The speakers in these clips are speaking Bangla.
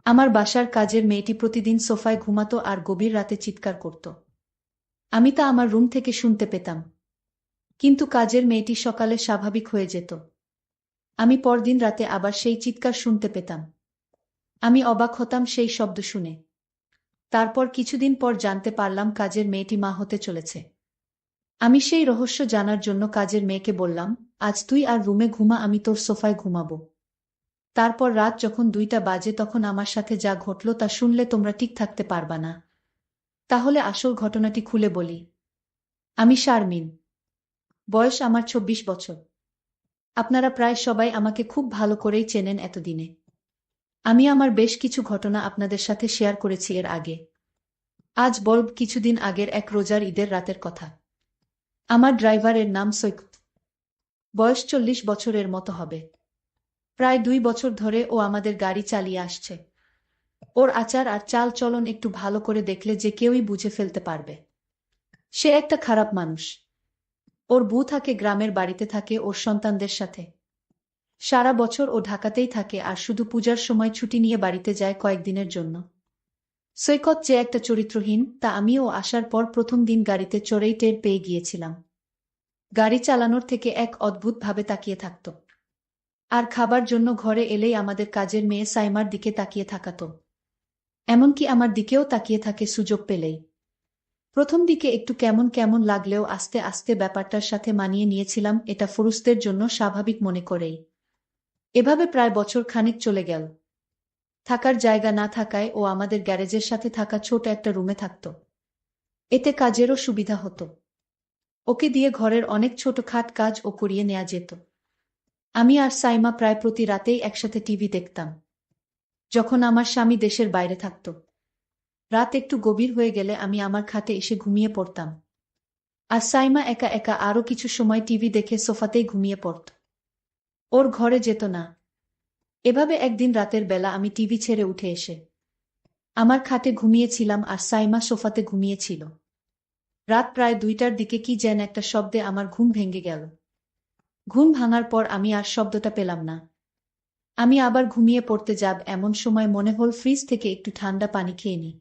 আমার বাসার কাজের মেয়েটি প্রতিদিন সোফায় ঘুমাতো আর গভীর রাতে চিৎকার করত। আমি তা আমার রুম থেকে শুনতে পেতাম। কিন্তু কাজের মেয়েটি সকালে স্বাভাবিক হয়ে যেত। আমি পরদিন রাতে আবার সেই চিৎকার শুনতে পেতাম। আমি অবাক হতাম সেই শব্দ শুনে। তারপর কিছুদিন পর জানতে পারলাম কাজের মেয়েটি মা হতে চলেছে। আমি সেই রহস্য জানার জন্য কাজের মেয়েকে বললাম, আজ তুই আর রুমে ঘুমা, আমি তোর সোফায় ঘুমাবো। তারপর রাত যখন 2টা বাজে তখন আমার সাথে যা ঘটল তা শুনলে তোমরা ঠিক থাকতে পারবা না। তাহলে আসল ঘটনাটি খুলে বলি। আমি শারমিন। বয়স আমার 26 বছর। আপনারা প্রায় সবাই আমাকে খুব ভালো করেই চেনেন এতদিনে। আমি আমার বেশ কিছু ঘটনা আপনাদের সাথে শেয়ার করেছি এর আগে। আজ বলব কিছুদিন আগের এক রোজার ঈদের রাতের কথা। আমার ড্রাইভারের নাম সৈকত। বয়স 40 বছরের মতো হবে। প্রায় 2 বছর ধরে ও আমাদের গাড়ি চালিয়ে আসছে। ওর আচার আর চাল চলন একটু ভালো করে দেখলে যে কেউই বুঝে ফেলতে পারবে সে একটা খারাপ মানুষ। ওর বউ থাকে গ্রামের বাড়িতে, থাকে ওর সন্তানদের সাথে। সারা বছর ও ঢাকাতেই থাকে আর শুধু পূজার সময় ছুটি নিয়ে বাড়িতে যায় কয়েকদিনের জন্য। সৈকত যে একটা চরিত্রহীন তা আমিও আসার পর প্রথম দিন গাড়িতে চড়েই টের পেয়ে গিয়েছিলাম। গাড়ি চালানোর থেকে এক অদ্ভুত ভাবে তাকিয়ে থাকত। আর খাবার জন্য ঘরে এলেই আমাদের কাজের মেয়ে সাইমার দিকে তাকিয়ে থাকাত। এমনকি আমার দিকেও তাকিয়ে থাকে সুযোগ পেলেই। প্রথম দিকে একটু কেমন কেমন লাগলেও আস্তে আস্তে ব্যাপারটার সাথে মানিয়ে নিয়েছিলাম, এটা ফুরুষদের জন্য স্বাভাবিক মনে করেই। এভাবে প্রায় বছর খানিক চলে গেল। থাকার জায়গা না থাকায় ও আমাদের গ্যারেজের সাথে থাকা ছোট একটা রুমে থাকত। এতে কাজেরও সুবিধা হতো। ওকে দিয়ে ঘরের অনেক ছোটখাট কাজ ও করিয়ে নেওয়া যেত। আমি আর সাইমা প্রায় প্রতি রাতেই একসাথে টিভি দেখতাম। যখন আমার স্বামী দেশের বাইরে থাকত, রাত একটু গভীর হয়ে গেলে আমি আমার খাটে এসে ঘুমিয়ে পড়তাম। আর সাইমা একা একা আরও কিছু সময় টিভি দেখে সোফাতেই ঘুমিয়ে পড়ত। ওর ঘরে যেত না। এভাবে একদিন রাতের বেলা আমি টিভি ছেড়ে উঠে এসে আমার খাটে ঘুমিয়েছিলাম আর সাইমা সোফাতে ঘুমিয়েছিল। রাত প্রায় 2টার দিকে কি যেন একটা শব্দে আমার ঘুম ভেঙে গেল। ঘুম ভাঙার পর আমি আর শব্দটা পেলাম না। আমি আবার ঘুমিয়ে পড়তে যাব এমন সময় মনে হল ফ্রিজ থেকে একটু ঠান্ডা পানি খেয়ে নিই।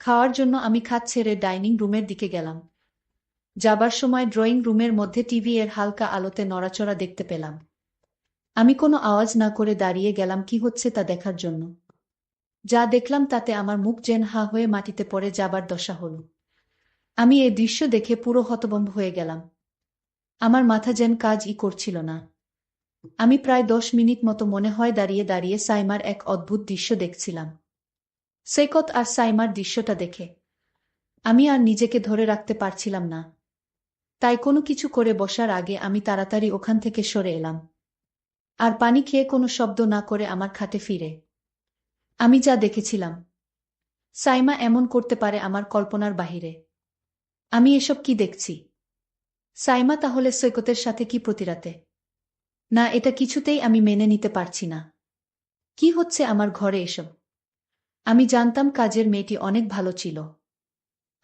খাওয়ার জন্য আমি খাট ছেড়ে ডাইনিং রুমের দিকে গেলাম। যাবার সময় ড্রয়িং রুমের মধ্যে টিভি এর হালকা আলোতে নড়াচড়া দেখতে পেলাম। আমি কোনো আওয়াজ না করে দাঁড়িয়ে গেলাম কি হচ্ছে তা দেখার জন্য। যা দেখলাম তাতে আমার মুখ যেন হা হয়ে মাটিতে পড়ে যাবার দশা হল। আমি এই দৃশ্য দেখে পুরো হতভম্ব হয়ে গেলাম। আমার মাথা যেন কাজই করছিল না। আমি প্রায় 10 মিনিট মতো মনে হয় দাঁড়িয়ে দাঁড়িয়ে সাইমার এক অদ্ভুত দৃশ্য দেখছিলাম। সৈকত আর সাইমার দৃশ্যটা দেখে আমি আর নিজেকে ধরে রাখতে পারছিলাম না। তাই কোনো কিছু করে বসার আগে আমি তাড়াতাড়ি ওখান থেকে সরে এলাম। আর পানি খেয়ে কোনো শব্দ না করে আমার খাটে ফিরে আমি যা দেখেছিলাম, সাইমা এমন করতে পারে আমার কল্পনার বাহিরে। আমি এসব কি দেখছি? সাইমা তাহলে সৈকতের সাথে কি প্রতিরাতে? না, এটা কিছুতেই আমি মেনে নিতে পারছি না। কি হচ্ছে আমার ঘরে এসব? আমি জানতাম কাজের মেয়েটি অনেক ভালো ছিল।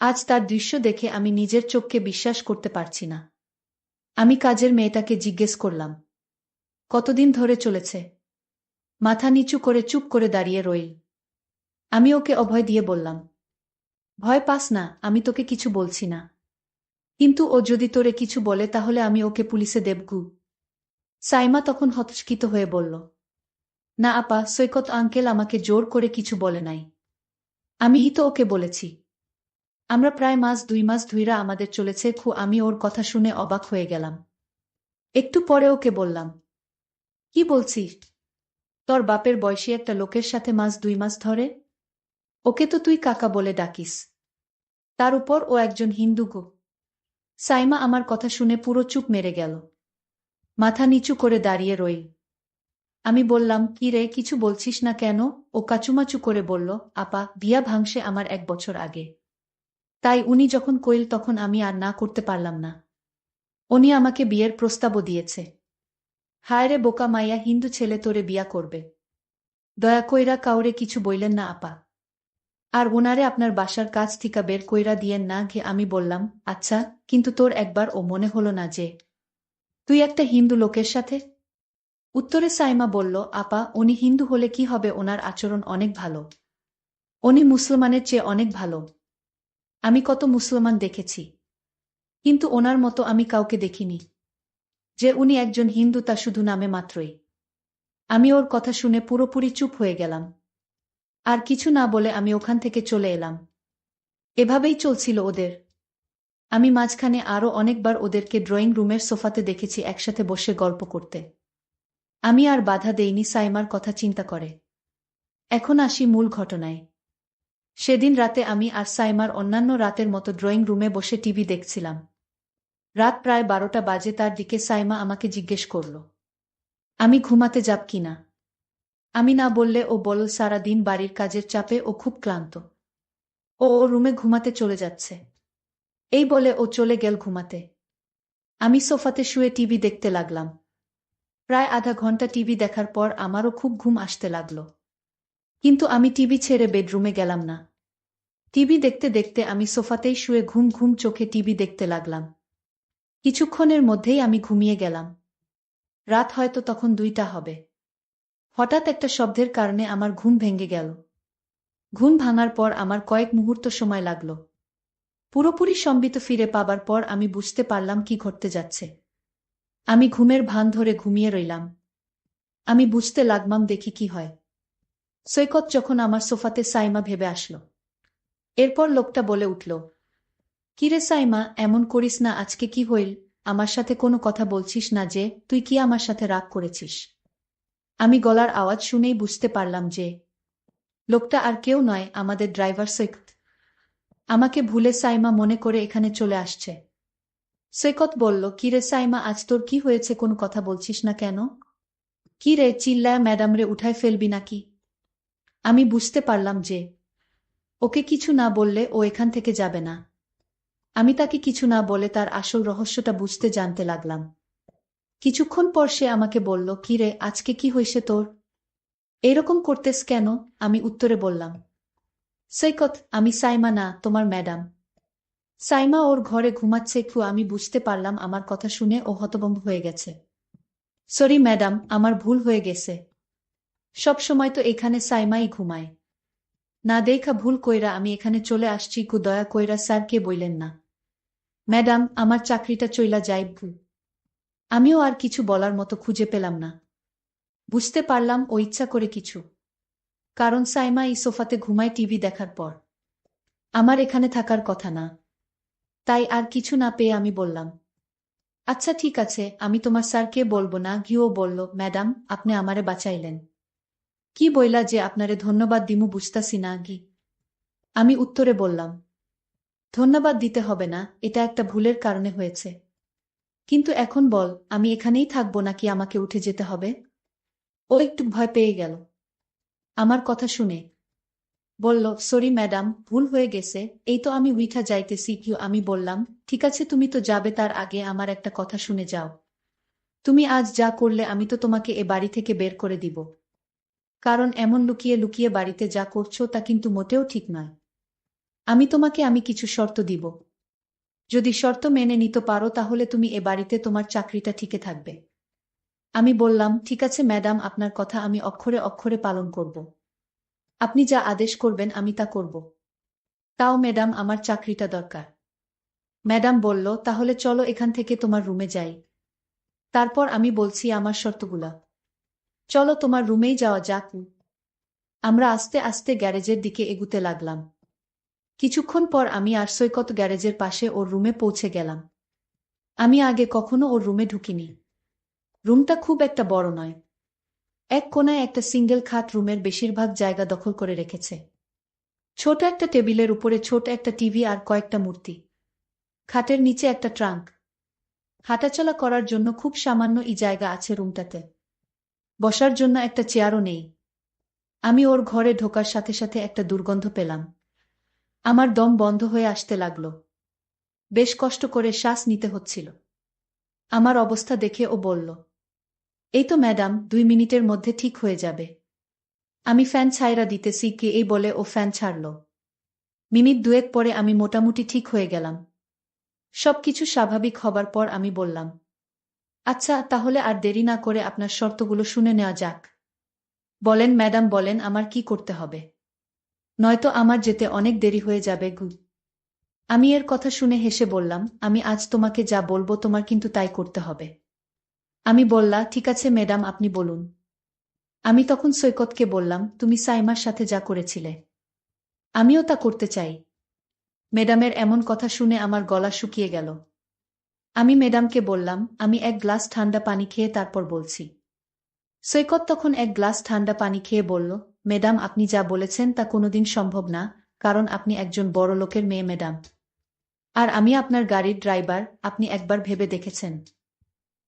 আজ তার দৃশ্য দেখে আমি নিজের চোখকে বিশ্বাস করতে পারছি না। আমি কাজের মেয়েটাকে জিজ্ঞেস করলাম, কতদিন ধরে চলেছে? মাথা নিচু করে চুপ করে দাঁড়িয়ে রইল। আমি ওকে অভয় দিয়ে বললাম, ভয় পাস না, আমি তোকে কিছু বলছি না। কিন্তু ও যদি তোরে কিছু বলে তাহলে আমি ওকে পুলিশে দেবগু। সাইমা তখন হতচকিত হয়ে বলল, না আপা, সৈকত আঙ্কেল আমাকে জোর করে কিছু বলে নাই। আমিই তো ওকে বলেছি। আমরা প্রায় 2 মাস ধইরা আমাদের চলেছে আমি ওর কথা শুনে অবাক হয়ে গেলাম। একটু পরে ওকে বললাম, কি বলছিস? তোর বাপের বয়সী একটা লোকের সাথে 2 মাস ধরে? ওকে তো তুই কাকা বলে ডাকিস। তার উপর ও একজন হিন্দু গো। সাইমা আমার কথা শুনে পুরো চুপ মেরে গেল। মাথা নিচু করে দাঁড়িয়ে রইল। আমি বললাম, কি রে, কিছু বলছিস না কেন? ও কাচুমাচু করে বলল, আপা, বিয়া ভাঙসে আমার 1 বছর আগে। তাই উনি যখন কইল তখন আমি আর না করতে পারলাম না। উনি আমাকে বিয়ের প্রস্তাবও দিয়েছে। হায় রে বোকা মাইয়া, হিন্দু ছেলে তোরে বিয়া করবে? দয়া কইরা কাউরে কিছু বইলেন না আপা। আর ওনারে আপনার বাসার কাছ থিকা বের কইরা দিয়েন না ঘে। আমি বললাম, আচ্ছা, কিন্তু তোর একবার ও মনে হলো না যে তুই একটা হিন্দু লোকের সাথে? উত্তরে সাইমা বলল, আপা, উনি হিন্দু হলে কি হবে, ওনার আচরণ অনেক ভালো। উনি মুসলমানের চেয়ে অনেক ভালো। আমি কত মুসলমান দেখেছি, কিন্তু ওনার মতো আমি কাউকে দেখিনি। যে উনি একজন হিন্দু তা শুধু নামে মাত্রই। আমি ওর কথা শুনে পুরোপুরি চুপ হয়ে গেলাম। আর কিছু না বলে আমি ওখান থেকে চলে এলাম। এভাবেই চলছিল ওদের। আমি মাঝখানে আরও অনেকবার ওদেরকে ড্রয়িং রুমের সোফাতে দেখেছি একসাথে বসে গল্প করতে। আমি আর বাধা দেইনি সাইমার কথা চিন্তা করে। এখন আসি মূল ঘটনায়। সেদিন রাতে আমি আর সাইমার অন্যান্য রাতের মতো ড্রয়িং রুমে বসে টিভি দেখছিলাম। রাত প্রায় 12টা বাজে। তার দিকে সাইমা আমাকে জিজ্ঞেস করল, আমি ঘুমাতে যাব কিনা। আমি না বললে ও বলল সারা দিন বাড়ির কাজের চাপে ও খুব ক্লান্ত। ও ওর রুমে ঘুমাতে চলে যাচ্ছে। এই বলে ও চলে গেল ঘুমাতে। আমি সোফাতে শুয়ে টিভি দেখতে লাগলাম। প্রায় আধা ঘন্টা টিভি দেখার পর আমারও খুব ঘুম আসতে লাগলো। কিন্তু আমি টিভি ছেড়ে বেডরুমে গেলাম না। টিভি দেখতে দেখতে আমি সোফাতেই শুয়ে ঘুম ঘুম চোখে টিভি দেখতে লাগলাম। কিছুক্ষণের মধ্যেই আমি ঘুমিয়ে গেলাম। রাত হয়তো তখন 2টা হবে। হঠাৎ একটা শব্দের কারণে আমার ঘুম ভেঙে গেল। ঘুম ভাঙার পর আমার কয়েক মুহূর্ত সময় লাগল। পুরোপুরি সম্বিত ফিরে পাবার পর আমি বুঝতে পারলাম কি ঘটতে যাচ্ছে। আমি ঘুমের ভান ধরে ঘুমিয়ে রইলাম। আমি বুঝতে লাগলাম দেখি কি হয়। সৈকত যখন আমার সোফাতে সাইমা ভেবে আসলো। এরপর লোকটা বলে উঠল, কিরে সাইমা, এমন করিস না, আজকে কি হইল? আমার সাথে কোনো কথা বলছিস না যে? তুই কি আমার সাথে রাগ করেছিস? আমি গলার আওয়াজ শুনেই বুঝতে পারলাম যে লোকটা আর কেউ নয়, আমাদের ড্রাইভার সৈকত। আমাকে ভুলে সাইমা মনে করে এখানে চলে আসছে। সৈকত বলল, কিরে সাইমা, আজ তোর কি হয়েছে, কোনো কথা বলছিস না কেন? কি রে, চিল্লায় ম্যাডামরে উঠায় ফেলবি নাকি? আমি বুঝতে পারলাম যে ওকে কিছু না বললে ও এখান থেকে যাবে না। আমি তাকে কিছু না বলে তার আসল রহস্যটা বুঝতে জানতে লাগলাম। কিছুক্ষণ পর সে আমাকে বলল, কি রে, আজকে কি হয়েছে তোর? এরকম করতেস কেন? আমি উত্তরে বললাম, সৈকত, আমি সাইমা না, তোমার ম্যাডাম। সাইমা ওর ঘরে ঘুমাচ্ছে। আমি বুঝতে পারলাম আমার কথা শুনে ও হতভম্ব হয়ে গেছে। সরি ম্যাডাম, আমার ভুল হয়ে গেছে। সব সময় তো এখানে সাইমাই ঘুমায়। না দেখা ভুল কইরা আমি এখানে চলে আসছি। দয়া কইরা স্যারকে বইলেন না। ম্যাডাম, আমার চাকরিটা চইলা যায়। আমিও আর কিছু বলার মতো খুঁজে পেলাম না। বুঝতে পারলাম ও ইচ্ছা করে কিছু। কারণ সাইমা এই সোফাতে ঘুমায় টিভি দেখার পর। আমার এখানে থাকার কথা না। তাই আর কিছু না পেয়ে আমি বললাম, আচ্ছা ঠিক আছে, আমি তোমার স্যারকে বলবো না। ঘিও বলল, ম্যাডাম, আপনি আমারে বাঁচাইলেন। কি বইলা যে আপনারে ধন্যবাদ দিমু বুঝতাছি না। ঘি আমি উত্তরে বললাম, ধন্যবাদ দিতে হবে না, এটা একটা ভুলের কারণে হয়েছে। কিন্তু এখন বল, আমি এখানেই থাকবো নাকি আমাকে উঠে যেতে হবে? ও একটু ভয় পেয়ে গেল আমার কথা শুনে। বলল, সরি ম্যাডাম, ভুল হয়ে গেছে, এই তো আমি উইঠা যাইতেছি। আমি বললাম, ঠিক আছে, তুমি তো যাবে, তার আগে আমার একটা কথা শুনে যাও। তুমি আজ যা করলে আমি তো তোমাকে এ বাড়ি থেকে বের করে দিব। কারণ এমন লুকিয়ে লুকিয়ে বাড়িতে যা করছো তা কিন্তু মোটেও ঠিক নয়। আমি কিছু শর্ত দিব। যদি শর্ত মেনে নিতে পারো তাহলে তুমি এ বাড়িতে তোমার চাকরিটা টিকে থাকবে। আমি বললাম, ঠিক আছে ম্যাডাম, আপনার কথা আমি অক্ষরে অক্ষরে পালন করব। আপনি যা আদেশ করবেন আমি তা করব। তাও ম্যাডাম, আমার চাকরিটা দরকার। ম্যাডাম বলল, তাহলে চলো এখান থেকে তোমার রুমে যাই। তারপর আমি বলছি আমার শর্তগুলা। চলো তোমার রুমেই যাওয়া যাক। আমরা আস্তে আস্তে গ্যারেজের দিকে এগুতে লাগলাম। কিছুক্ষণ পর আমি আর সৈকত গ্যারেজের পাশে ওর রুমে পৌঁছে গেলাম। আমি আগে কখনো ওর রুমে ঢুকিনি। রুমটা খুব একটা বড় নয়। এক কোণায় একটা সিঙ্গেল খাট রুমের বেশিরভাগ জায়গা দখল করে রেখেছে। ছোট একটা টেবিলের উপরে ছোট একটা টিভি আর কয়েকটা মূর্তি। খাটের নিচে একটা ট্রাঙ্ক। হাঁটাচলা করার জন্য খুব সামান্য জায়গা আছে রুমটাতে। বসার জন্য একটা চেয়ারও নেই। আমি ওর ঘরে ঢোকার সাথে সাথে একটা দুর্গন্ধ পেলাম। আমার দম বন্ধ হয়ে আসতে লাগলো। বেশ কষ্ট করে শ্বাস নিতে হচ্ছিল। আমার অবস্থা দেখে ও বলল, এই তো ম্যাডাম, 2 মিনিটের মধ্যে ঠিক হয়ে যাবে। আমি ফ্যান ছাইরা দিতেছি। এই বলে ও ফ্যান ছাড়ল। মিনিট দুয়েক পরে আমি মোটামুটি ঠিক হয়ে গেলাম। সবকিছু স্বাভাবিক হবার পর আমি বললাম, আচ্ছা, তাহলে আর দেরি না করে আপনার শর্তগুলো শুনে নেওয়া যাক। বলেন ম্যাডাম, বলেন আমার কি করতে হবে? নয়তো আমার যেতে অনেক দেরি হয়ে যাবে। আমি এর কথা শুনে হেসে বললাম, আমি আজ তোমাকে যা বলবো তোমার কিন্তু তাই করতে হবে। আমি বললা, ঠিক আছে ম্যাডাম, আপনি বলুন। আমি তখন সৈকতকে বললাম, তুমি সাইমার সাথে যা করেছিলে, আমিও তা করতে চাই। ম্যাডামের এমন কথা শুনে আমার গলা শুকিয়ে গেল। আমি ম্যাডামকে বললাম, আমি এক গ্লাস ঠান্ডা পানি খেয়ে তারপর বলছি। সৈকত তখন এক গ্লাস ঠান্ডা পানি খেয়ে বলল, ম্যাডাম আপনি যা বলেছেন তা কোনোদিন সম্ভব না, কারণ আপনি একজন বড় লোকের মেয়ে ম্যাডাম। আর আমি আপনার গাড়ির ড্রাইভার, আপনি একবার ভেবে দেখেছেন?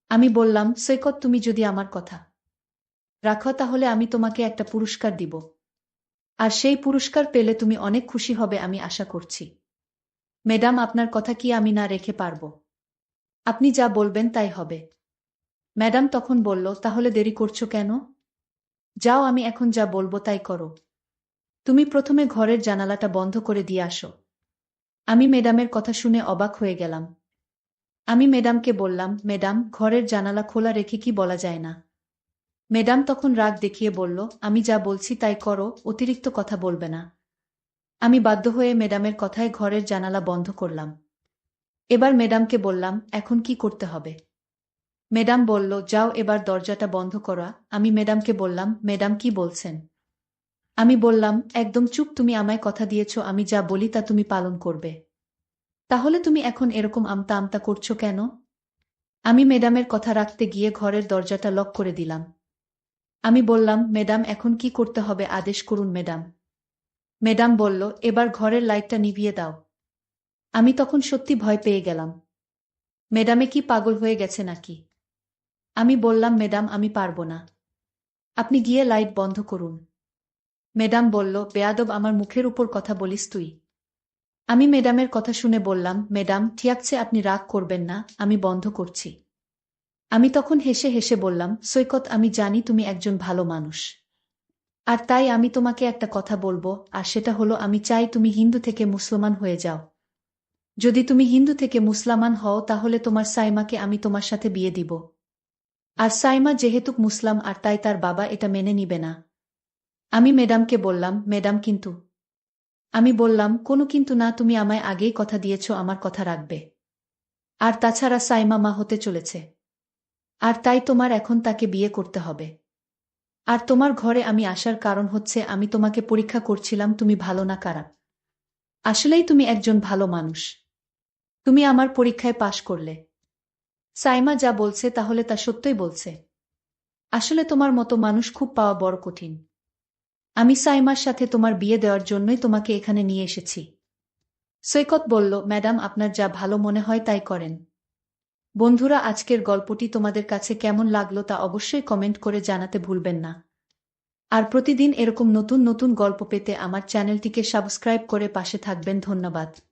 আমি বললাম, সৈকত তুমি যদি আমার কথা রাখো তাহলে আমি তোমাকে একটা পুরস্কার দিব। আর সেই পুরস্কার পেলে তুমি অনেক খুশি হবে আমি আশা করছি। ম্যাডাম আপনার কথা কি আমি না রেখে পারব? আপনি যা বলবেন তাই হবে। ম্যাডাম তখন বলল, তাহলে দেরি করছো কেন? যাও, আমি এখন যা বলবো তাই করো। তুমি প্রথমে ঘরের জানালাটা বন্ধ করে দিয়ে আসো। আমি ম্যাডামের কথা শুনে অবাক হয়ে গেলাম। আমি ম্যাডামকে বললাম, ম্যাডাম ঘরের জানালা খোলা রেখে কি বলা যায় না? ম্যাডাম তখন রাগ দেখিয়ে বলল, আমি যা বলছি তাই করো, অতিরিক্ত কথা বলবে না। আমি বাধ্য হয়ে ম্যাডামের কথায় ঘরের জানালা বন্ধ করলাম। এবার ম্যাডামকে বললাম, এখন কি করতে হবে? ম্যাডাম বলল, যাও এবার দরজাটা বন্ধ করা। আমি ম্যাডামকে বললাম, ম্যাডাম কি বলছেন? আমি বললাম, একদম চুপ, তুমি আমায় কথা দিয়েছ আমি যা বলি তা তুমি পালন করবে। তাহলে তুমি এখন এরকম আমতা আমতা করছো কেন? আমি ম্যাডামের কথা রাখতে গিয়ে ঘরের দরজাটা লক করে দিলাম। আমি বললাম, ম্যাডাম এখন কি করতে হবে আদেশ করুন ম্যাডাম। ম্যাডাম বলল, এবার ঘরের লাইটটা নিভিয়ে দাও। আমি তখন সত্যি ভয় পেয়ে গেলাম। ম্যাডামে কি পাগল হয়ে গেছে নাকি? আমি বললাম, ম্যাডাম আমি পারবো না। আপনি গিয়ে লাইট বন্ধ করুন। ম্যাডাম বলল, বেয়াদব, আমার মুখের উপর কথা বলিস তুই? আমি ম্যাডামের কথা শুনে বললাম, ম্যাডাম ঠিক আছে, আপনি রাগ করবেন না, আমি বন্ধ করছি। আমি তখন হেসে হেসে বললাম, সৈকত আমি জানি তুমি একজন ভালো মানুষ। আর তাই আমি তোমাকে একটা কথা বলবো, আর সেটা হলো আমি চাই তুমি হিন্দু থেকে মুসলমান হয়ে যাও। যদি তুমি হিন্দু থেকে মুসলমান হও তাহলে তোমার সাইমাকে আমি তোমার সাথে বিয়ে দিব। আর সাইমা যেহেতু মুসলাম আর তাই তার বাবা এটা মেনে নিবে না। আমি ম্যাডামকে বললাম, ম্যাডাম কিন্তু। আমি বললাম, কোনো কিন্তু না, তুমি আমায় আগেই কথা দিয়েছ আমার কথা রাখবে। আর তাছাড়া সাইমা মা হতে চলেছে। আর তাই তোমার এখন তাকে বিয়ে করতে হবে। আর তোমার ঘরে আমি আসার কারণ হচ্ছে আমি তোমাকে পরীক্ষা করছিলাম তুমি ভালো না খারাপ। আসলেই তুমি একজন ভালো মানুষ। তুমি আমার পরীক্ষায় পাশ করলে। সাইমা যা বলছে তাহলে তা সত্যই বলছে। আসলে তোমার মতো মানুষ খুব পাওয়া বড় কঠিন। আমি সাইমার সাথে তোমার বিয়ে দেওয়ার জন্যই তোমাকে এখানে নিয়ে এসেছি। সৈকত বলল, ম্যাডাম আপনার যা ভালো মনে হয় তাই করেন। বন্ধুরা, আজকের গল্পটি তোমাদের কাছে কেমন লাগলো তা অবশ্যই কমেন্ট করে জানাতে ভুলবেন না। আর প্রতিদিন এরকম নতুন নতুন গল্প পেতে আমার চ্যানেলটিকে সাবস্ক্রাইব করে পাশে থাকবেন। ধন্যবাদ।